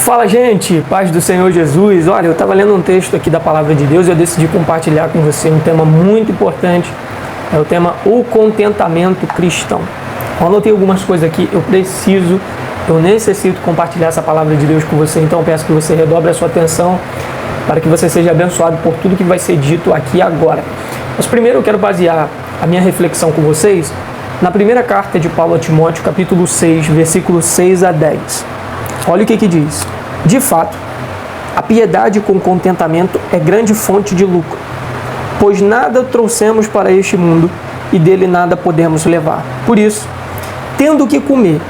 Fala, gente, paz do Senhor Jesus. Olha, eu estava lendo um texto aqui da Palavra de Deus e eu decidi compartilhar com você um tema muito importante. É o tema o contentamento cristão. Eu anotei algumas coisas aqui, eu necessito compartilhar essa Palavra de Deus com você, então eu peço que você redobre a sua atenção para que você seja abençoado por tudo que vai ser dito aqui agora. Mas primeiro eu quero basear a minha reflexão com vocês na primeira carta de Paulo a Timóteo, capítulo 6, versículos 6 a 10. Olha o que diz. De fato, a piedade com contentamento é grande fonte de lucro, pois nada trouxemos para este mundo e dele nada podemos levar. Por isso, tendo o que comer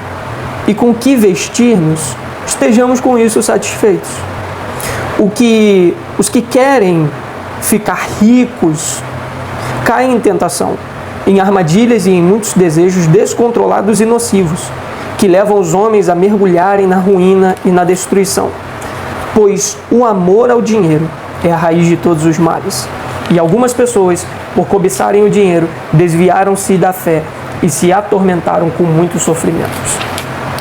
e com que vestir-nos, estejamos com isso satisfeitos. Os que querem ficar ricos caem em tentação, em armadilhas e em muitos desejos descontrolados e nocivos, que levam os homens a mergulharem na ruína e na destruição. Pois o amor ao dinheiro é a raiz de todos os males. E algumas pessoas, por cobiçarem o dinheiro, desviaram-se da fé e se atormentaram com muitos sofrimentos.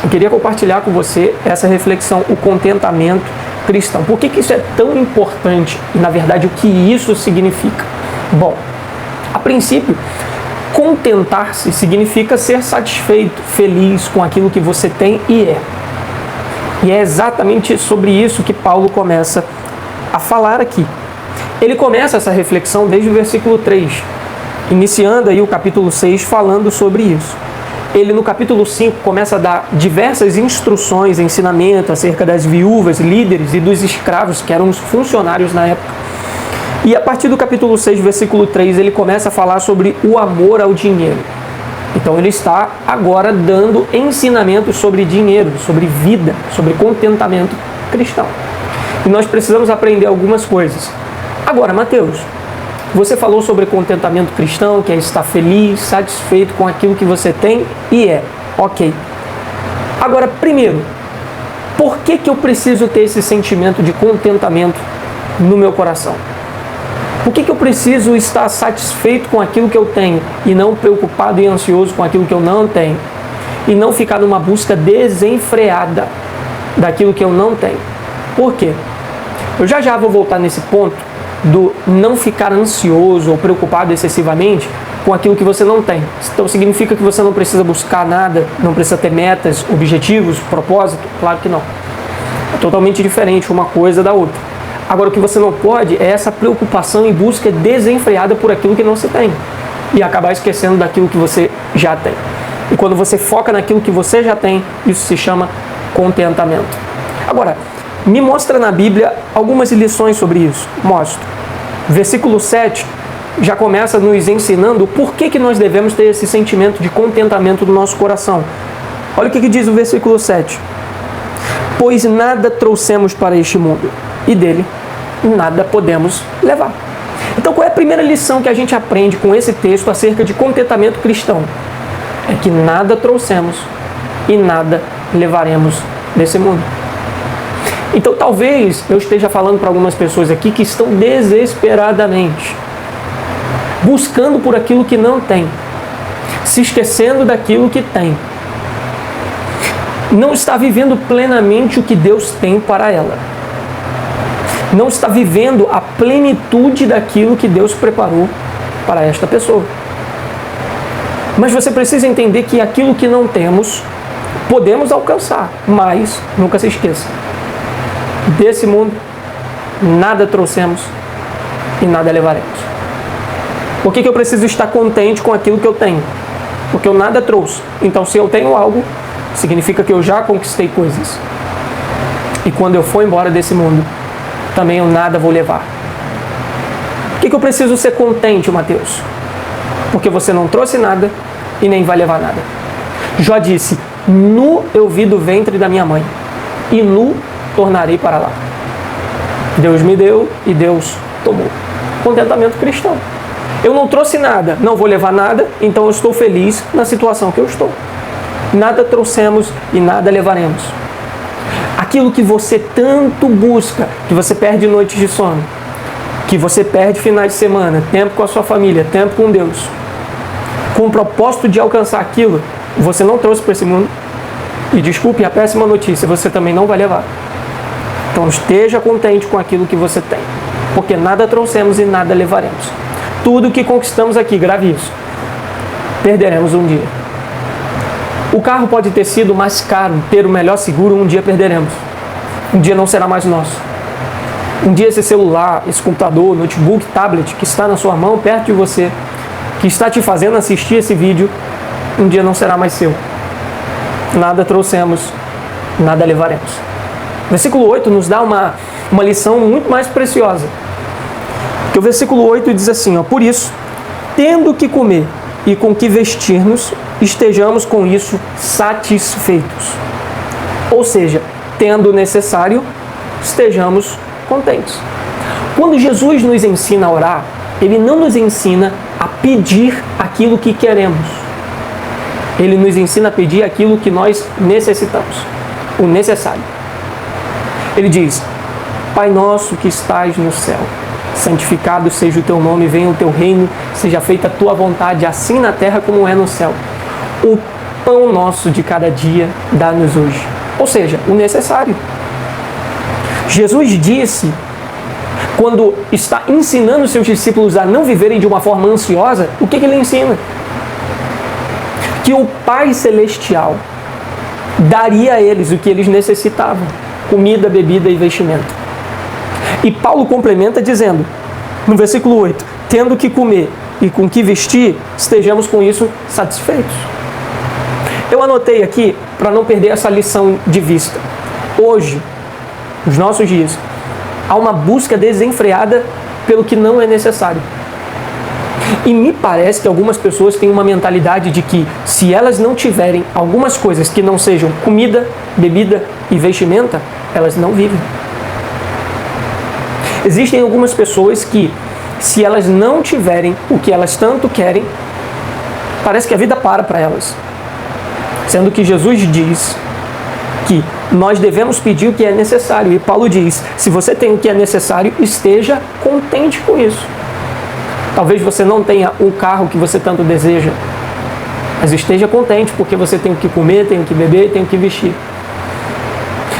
Eu queria compartilhar com você essa reflexão, o contentamento cristão. Por que isso é tão importante e, na verdade, o que isso significa? Bom, a princípio, contentar-se significa ser satisfeito, feliz com aquilo que você tem e é. E é exatamente sobre isso que Paulo começa a falar aqui. Ele começa essa reflexão desde o versículo 3, iniciando aí o capítulo 6 falando sobre isso. Ele no capítulo 5 começa a dar diversas instruções, ensinamento acerca das viúvas, líderes e dos escravos, que eram os funcionários na época. E a partir do capítulo 6, versículo 3, ele começa a falar sobre o amor ao dinheiro. Então ele está agora dando ensinamentos sobre dinheiro, sobre vida, sobre contentamento cristão. E nós precisamos aprender algumas coisas. Agora, Mateus, você falou sobre contentamento cristão, que é estar feliz, satisfeito com aquilo que você tem e é. Ok. Agora, primeiro, por que eu preciso ter esse sentimento de contentamento no meu coração? Por que eu preciso estar satisfeito com aquilo que eu tenho e não preocupado e ansioso com aquilo que eu não tenho? E não ficar numa busca desenfreada daquilo que eu não tenho? Por quê? Eu já vou voltar nesse ponto do não ficar ansioso ou preocupado excessivamente com aquilo que você não tem. Então significa que você não precisa buscar nada, não precisa ter metas, objetivos, propósito? Claro que não. É totalmente diferente uma coisa da outra. Agora, o que você não pode é essa preocupação e busca desenfreada por aquilo que não se tem e acabar esquecendo daquilo que você já tem. E quando você foca naquilo que você já tem, isso se chama contentamento. Agora, me mostra na Bíblia algumas lições sobre isso. Mostro. Versículo 7 já começa nos ensinando por que nós devemos ter esse sentimento de contentamento no nosso coração. Olha o que diz o versículo 7. Pois nada trouxemos para este mundo, e dele nada podemos levar. Então, qual é a primeira lição que a gente aprende com esse texto acerca de contentamento cristão? É que nada trouxemos e nada levaremos desse mundo. Então, talvez eu esteja falando para algumas pessoas aqui que estão desesperadamente buscando por aquilo que não tem, se esquecendo daquilo que tem. Não está vivendo plenamente o que Deus tem para ela. Não está vivendo a plenitude daquilo que Deus preparou para esta pessoa. Mas você precisa entender que aquilo que não temos, podemos alcançar, mas nunca se esqueça. Desse mundo, nada trouxemos e nada levaremos. Por que eu preciso estar contente com aquilo que eu tenho? Porque eu nada trouxe. Então, se eu tenho algo, significa que eu já conquistei coisas. E quando eu for embora desse mundo, também eu nada vou levar. Por que eu preciso ser contente, Mateus? Porque você não trouxe nada e nem vai levar nada. Jó disse, nu eu vi do ventre da minha mãe, e nu tornarei para lá. Deus me deu e Deus tomou. Contentamento cristão. Eu não trouxe nada, não vou levar nada, então eu estou feliz na situação que eu estou. Nada trouxemos e nada levaremos. Aquilo que você tanto busca, que você perde noites de sono, que você perde finais de semana, tempo com a sua família, tempo com Deus, com o propósito de alcançar aquilo, você não trouxe para esse mundo. E desculpe a péssima notícia, você também não vai levar. Então esteja contente com aquilo que você tem, porque nada trouxemos e nada levaremos. Tudo que conquistamos aqui, grave isso, perderemos um dia. O carro pode ter sido mais caro, ter o melhor seguro, um dia perderemos. Um dia não será mais nosso. Um dia esse celular, esse computador, notebook, tablet que está na sua mão, perto de você, que está te fazendo assistir esse vídeo, um dia não será mais seu. Nada trouxemos, nada levaremos. Versículo 8 nos dá uma lição muito mais preciosa. Que o versículo 8 diz assim, ó, por isso, tendo que comer e com que vestir-nos, estejamos com isso satisfeitos. Ou seja, tendo o necessário, estejamos contentes. Quando Jesus nos ensina a orar, Ele não nos ensina a pedir aquilo que queremos. Ele nos ensina a pedir aquilo que nós necessitamos, o necessário. Ele diz, Pai nosso que estás no céu, santificado seja o teu nome, venha o teu reino, seja feita a tua vontade, assim na terra como é no céu. O pão nosso de cada dia dá-nos hoje. Ou seja, o necessário. Jesus disse, quando está ensinando seus discípulos a não viverem de uma forma ansiosa, o que ele ensina? Que o Pai Celestial daria a eles o que eles necessitavam, comida, bebida e vestimento. E Paulo complementa dizendo, no versículo 8, tendo que comer e com que vestir, estejamos com isso satisfeitos. Eu anotei aqui para não perder essa lição de vista. Hoje, nos nossos dias, há uma busca desenfreada pelo que não é necessário. E me parece que algumas pessoas têm uma mentalidade de que se elas não tiverem algumas coisas que não sejam comida, bebida e vestimenta, elas não vivem. Existem algumas pessoas que, se elas não tiverem o que elas tanto querem, parece que a vida para elas. Sendo que Jesus diz que nós devemos pedir o que é necessário. E Paulo diz, se você tem o que é necessário, esteja contente com isso. Talvez você não tenha um carro que você tanto deseja, mas esteja contente porque você tem o que comer, tem o que beber, tem o que vestir.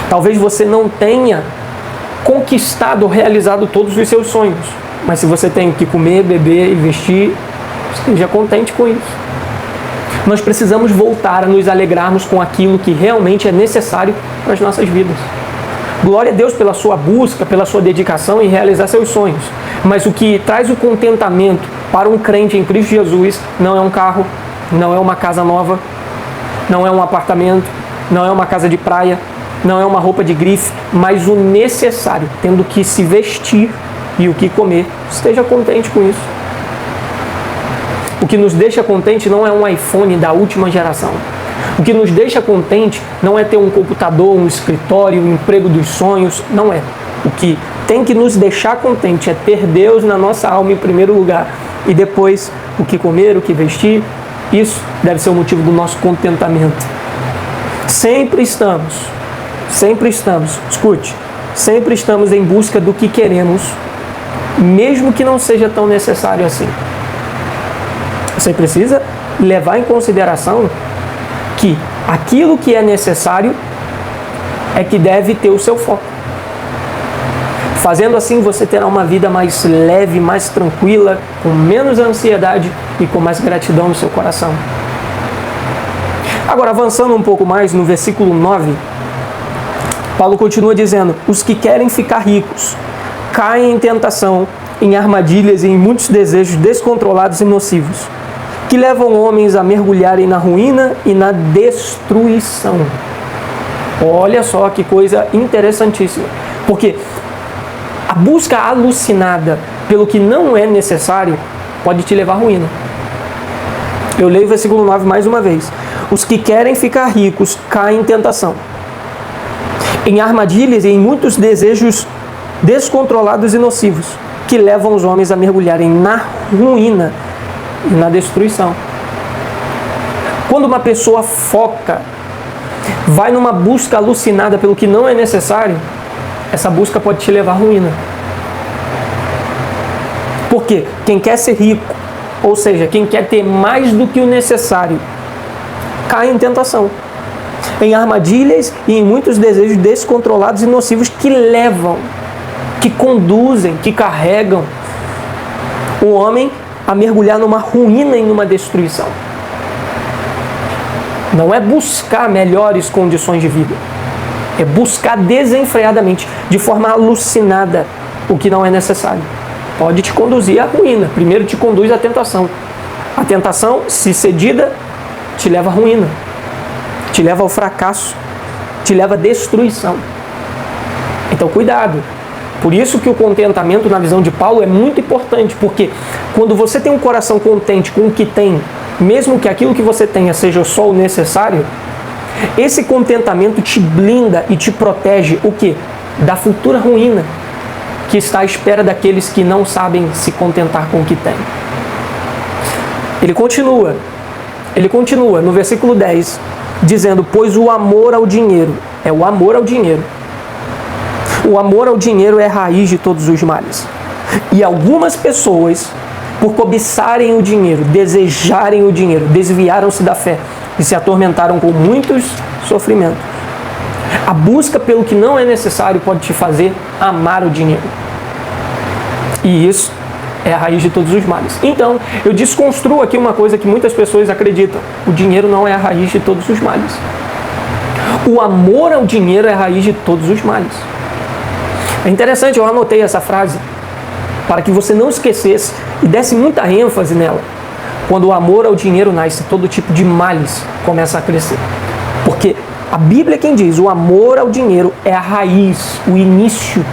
Talvez você não tenha conquistado ou realizado todos os seus sonhos, mas se você tem o que comer, beber e vestir, esteja contente com isso. Nós precisamos voltar a nos alegrarmos com aquilo que realmente é necessário para as nossas vidas. Glória a Deus pela sua busca, pela sua dedicação em realizar seus sonhos. Mas o que traz o contentamento para um crente em Cristo Jesus não é um carro, não é uma casa nova, não é um apartamento, não é uma casa de praia, não é uma roupa de grife, mas o necessário, tendo que se vestir e o que comer. Esteja contente com isso. O que nos deixa contente não é um iPhone da última geração. O que nos deixa contente não é ter um computador, um escritório, um emprego dos sonhos, não é. O que tem que nos deixar contente é ter Deus na nossa alma em primeiro lugar e depois o que comer, o que vestir. Isso deve ser o motivo do nosso contentamento. Sempre estamos, escute, sempre estamos em busca do que queremos, mesmo que não seja tão necessário assim. Você precisa levar em consideração que aquilo que é necessário é que deve ter o seu foco. Fazendo assim, você terá uma vida mais leve, mais tranquila, com menos ansiedade e com mais gratidão no seu coração. Agora, avançando um pouco mais no versículo 9, Paulo continua dizendo, os que querem ficar ricos caem em tentação, em armadilhas e em muitos desejos descontrolados e nocivos, que levam homens a mergulharem na ruína e na destruição. Olha só que coisa interessantíssima. Porque a busca alucinada pelo que não é necessário pode te levar à ruína. Eu leio o versículo 9 mais uma vez. Os que querem ficar ricos caem em tentação, em armadilhas e em muitos desejos descontrolados e nocivos, que levam os homens a mergulharem na ruína e na destruição. Quando uma pessoa foca, vai numa busca alucinada pelo que não é necessário, essa busca pode te levar à ruína. Porque quem quer ser rico, ou seja, quem quer ter mais do que o necessário, cai em tentação. em armadilhas e em muitos desejos descontrolados e nocivos que levam, que conduzem, que carregam o homem a mergulhar numa ruína e numa destruição. Não é buscar melhores condições de vida, é buscar desenfreadamente, de forma alucinada, o que não é necessário. Pode te conduzir à ruína. Primeiro te conduz à tentação. A tentação, se cedida, te leva à ruína, te leva ao fracasso, te leva à destruição. Então cuidado. Por isso que o contentamento, na visão de Paulo, é muito importante, porque quando você tem um coração contente com o que tem, mesmo que aquilo que você tenha seja só o necessário, esse contentamento te blinda e te protege o quê? Da futura ruína que está à espera daqueles que não sabem se contentar com o que tem. Ele continua no versículo 10, dizendo, pois o amor ao dinheiro, o amor ao dinheiro é a raiz de todos os males. E algumas pessoas, por cobiçarem o dinheiro, desejarem o dinheiro, desviaram-se da fé e se atormentaram com muitos sofrimentos. A busca pelo que não é necessário pode te fazer amar o dinheiro. E isso é a raiz de todos os males. Então, eu desconstruo aqui uma coisa que muitas pessoas acreditam. O dinheiro não é a raiz de todos os males. O amor ao dinheiro é a raiz de todos os males. É interessante, eu anotei essa frase para que você não esquecesse e desse muita ênfase nela. Quando o amor ao dinheiro nasce, todo tipo de males começa a crescer. Porque a Bíblia é quem diz, o amor ao dinheiro é a raiz, o início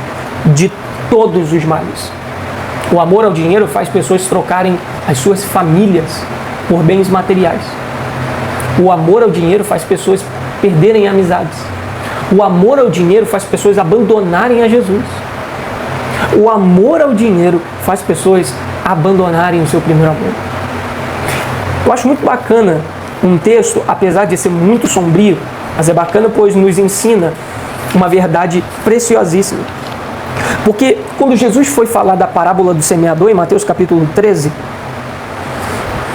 de todos os males. O amor ao dinheiro faz pessoas trocarem as suas famílias por bens materiais. O amor ao dinheiro faz pessoas perderem amizades. O amor ao dinheiro faz pessoas abandonarem a Jesus. O amor ao dinheiro faz pessoas abandonarem o seu primeiro amor. Eu acho muito bacana um texto, apesar de ser muito sombrio, mas é bacana pois nos ensina uma verdade preciosíssima. Porque quando Jesus foi falar da parábola do semeador, em Mateus capítulo 13,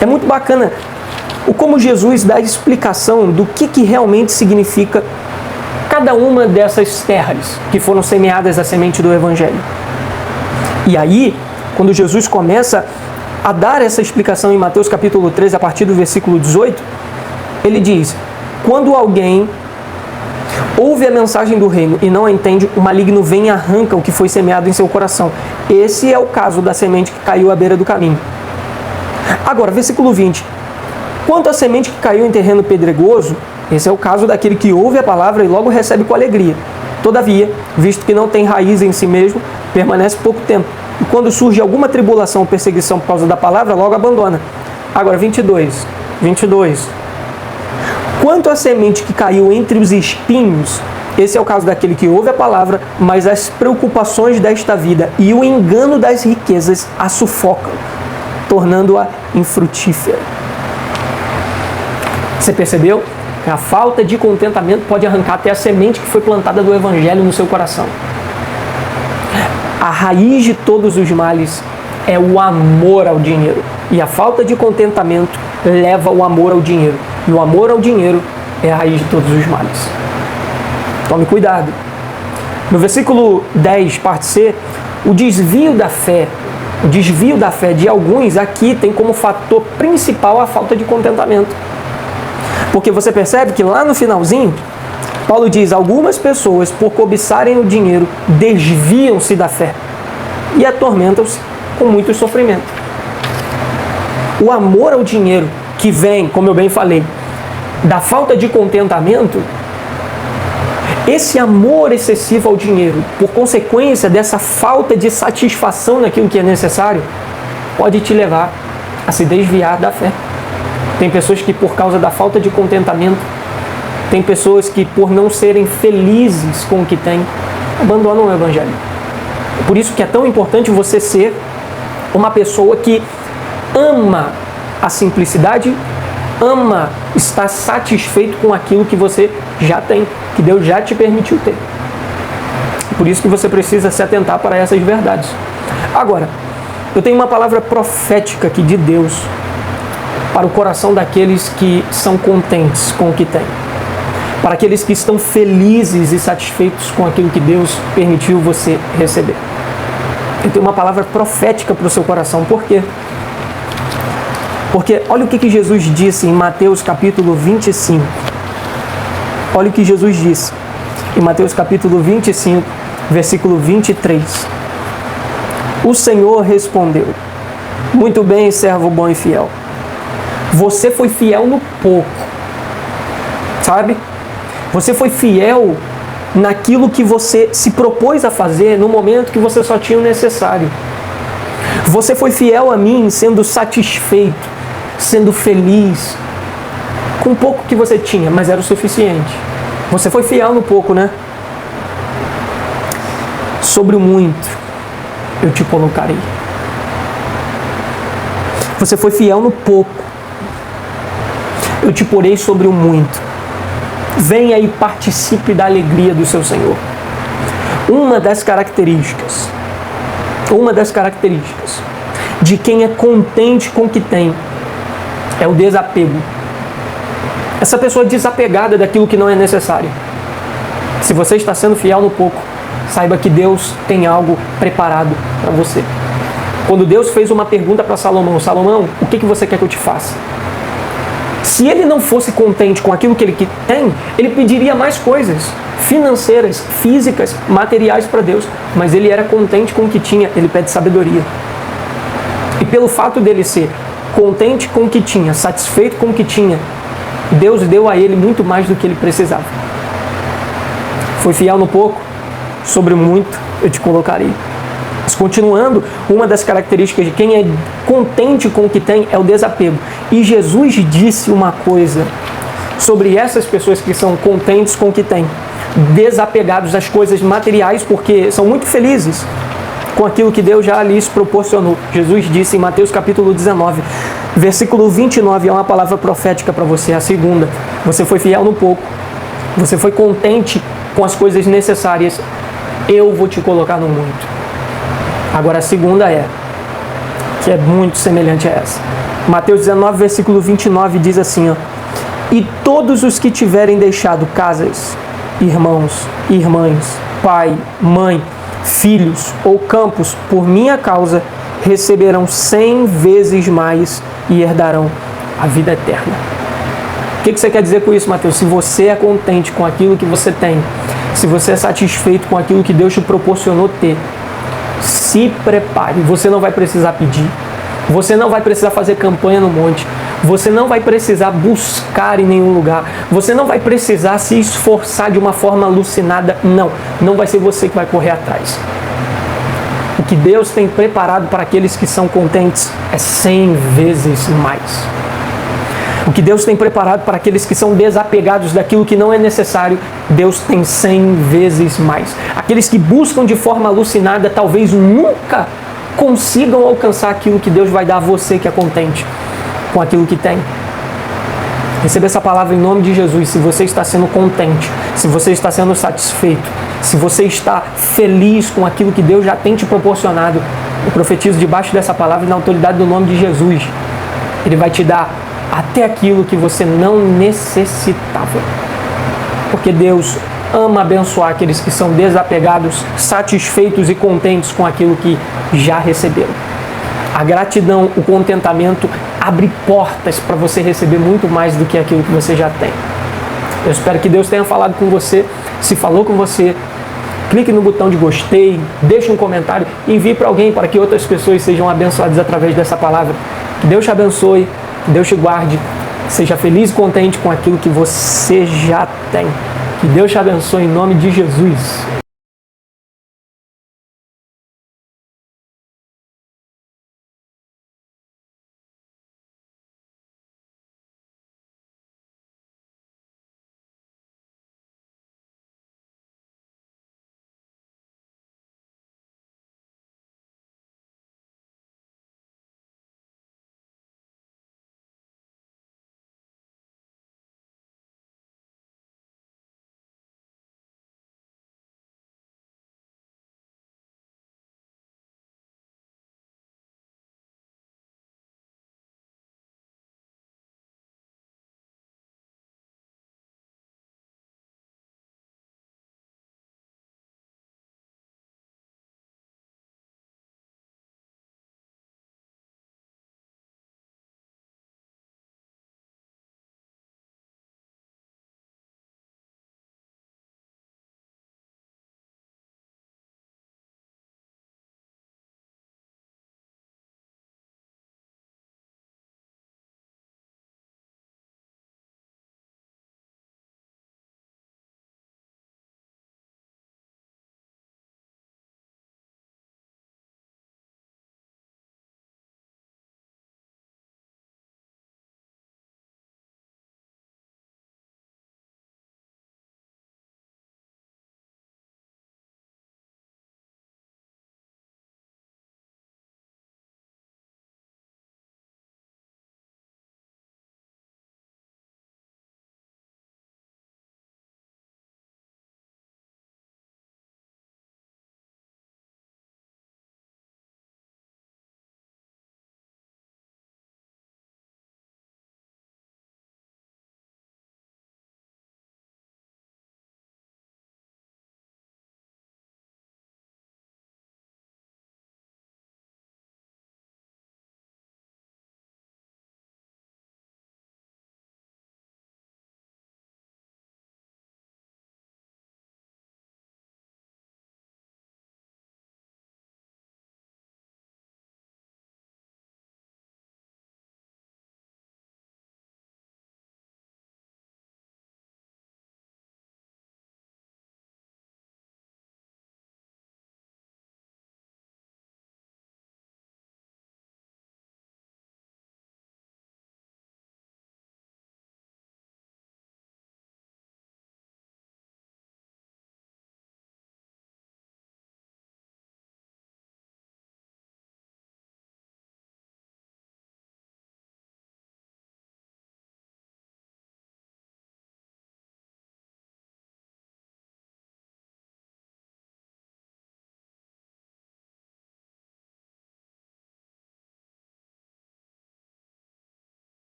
é muito bacana o como Jesus dá a explicação do que realmente significa cada uma dessas terras que foram semeadas a semente do Evangelho. E aí, quando Jesus começa a dar essa explicação em Mateus capítulo 13, a partir do versículo 18, ele diz, quando alguém ouve a mensagem do reino e não a entende, o maligno vem e arranca o que foi semeado em seu coração. Esse é o caso da semente que caiu à beira do caminho. Agora, versículo 20. Quanto à semente que caiu em terreno pedregoso, esse é o caso daquele que ouve a palavra e logo recebe com alegria. Todavia, visto que não tem raiz em si mesmo, permanece pouco tempo. E quando surge alguma tribulação ou perseguição por causa da palavra, logo abandona. Agora, 22. Quanto à semente que caiu entre os espinhos, esse é o caso daquele que ouve a palavra, mas as preocupações desta vida e o engano das riquezas a sufocam, tornando-a infrutífera. Você percebeu? A falta de contentamento pode arrancar até a semente que foi plantada do Evangelho no seu coração. A raiz de todos os males é o amor ao dinheiro. E a falta de contentamento leva o amor ao dinheiro. E o amor ao dinheiro é a raiz de todos os males. Tome cuidado. No versículo 10, parte C, o desvio da fé de alguns aqui tem como fator principal a falta de contentamento. Porque você percebe que lá no finalzinho, Paulo diz, algumas pessoas, por cobiçarem o dinheiro, desviam-se da fé e atormentam-se com muito sofrimento. O amor ao dinheiro, que vem, como eu bem falei, da falta de contentamento, esse amor excessivo ao dinheiro, por consequência dessa falta de satisfação naquilo que é necessário, pode te levar a se desviar da fé. Tem pessoas que, por causa da falta de contentamento, tem pessoas que, por não serem felizes com o que têm, abandonam o Evangelho. Por isso que é tão importante você ser uma pessoa que ama a simplicidade, ama estar satisfeito com aquilo que você já tem, que Deus já te permitiu ter. Por isso que você precisa se atentar para essas verdades. Agora, eu tenho uma palavra profética aqui de Deus para o coração daqueles que são contentes com o que têm. para aqueles que estão felizes e satisfeitos com aquilo que Deus permitiu você receber. Eu tenho uma palavra profética para o seu coração. Por quê? Porque olha o que Jesus disse em Mateus capítulo 25. Olha o que Jesus disse em Mateus capítulo 25, versículo 23. O Senhor respondeu: muito bem, servo bom e fiel. Você foi fiel no pouco, sabe? Você foi fiel naquilo que você se propôs a fazer no momento que você só tinha o necessário. Você foi fiel a mim sendo satisfeito, sendo feliz com o pouco que você tinha, mas era o suficiente. Você foi fiel no pouco, né? Sobre o muito eu te colocarei. Você foi fiel no pouco, eu te porei sobre o muito. Venha e participe da alegria do seu Senhor. Uma das características de quem é contente com o que tem é o desapego. Essa pessoa desapegada daquilo que não é necessário. Se você está sendo fiel no pouco, saiba que Deus tem algo preparado para você. Quando Deus fez uma pergunta para Salomão: Salomão, o que você quer que eu te faça? Se ele não fosse contente com aquilo que ele tem, ele pediria mais coisas financeiras, físicas, materiais para Deus. Mas ele era contente com o que tinha, ele pede sabedoria. E pelo fato dele ser contente com o que tinha, satisfeito com o que tinha, Deus deu a ele muito mais do que ele precisava. Foi fiel no pouco, sobre muito eu te colocarei. Mas continuando, uma das características de quem é contente com o que tem é o desapego. E Jesus disse uma coisa sobre essas pessoas que são contentes com o que têm, desapegados das coisas materiais, porque são muito felizes com aquilo que Deus já lhes proporcionou. Jesus disse em Mateus capítulo 19, versículo 29, é uma palavra profética para você, a segunda. Você foi fiel no pouco, você foi contente com as coisas necessárias, eu vou te colocar no muito. Agora a segunda que é muito semelhante a essa. Mateus 19, versículo 29 diz assim, e todos os que tiverem deixado casas, irmãos, irmãs, pai, mãe, filhos ou campos por minha causa, receberão 100 vezes mais e herdarão a vida eterna. O que você quer dizer com isso, Mateus? Se você é contente com aquilo que você tem, se você é satisfeito com aquilo que Deus te proporcionou ter, se prepare. Você não vai precisar pedir, você não vai precisar fazer campanha no monte, você não vai precisar buscar em nenhum lugar, você não vai precisar se esforçar de uma forma alucinada. Não vai ser você que vai correr atrás. O que Deus tem preparado para aqueles que são contentes é 100 vezes mais. O que Deus tem preparado para aqueles que são desapegados daquilo que não é necessário, Deus tem 100 vezes mais. Aqueles que buscam de forma alucinada talvez nunca consigam alcançar aquilo que Deus vai dar a você que é contente com aquilo que tem. Receba essa palavra em nome de Jesus. Se você está sendo contente, se você está sendo satisfeito, se você está feliz com aquilo que Deus já tem te proporcionado, eu profetizo debaixo dessa palavra na autoridade do nome de Jesus. Ele vai te dar até aquilo que você não necessitava. Porque Deus ama abençoar aqueles que são desapegados, satisfeitos e contentes com aquilo que já receberam. A gratidão, o contentamento abre portas para você receber muito mais do que aquilo que você já tem. Eu espero que Deus tenha falado com você. Se falou com você, clique no botão de gostei, deixe um comentário, envie para alguém para que outras pessoas sejam abençoadas através dessa palavra. Que Deus te abençoe, que Deus te guarde, seja feliz e contente com aquilo que você já tem. Que Deus te abençoe em nome de Jesus.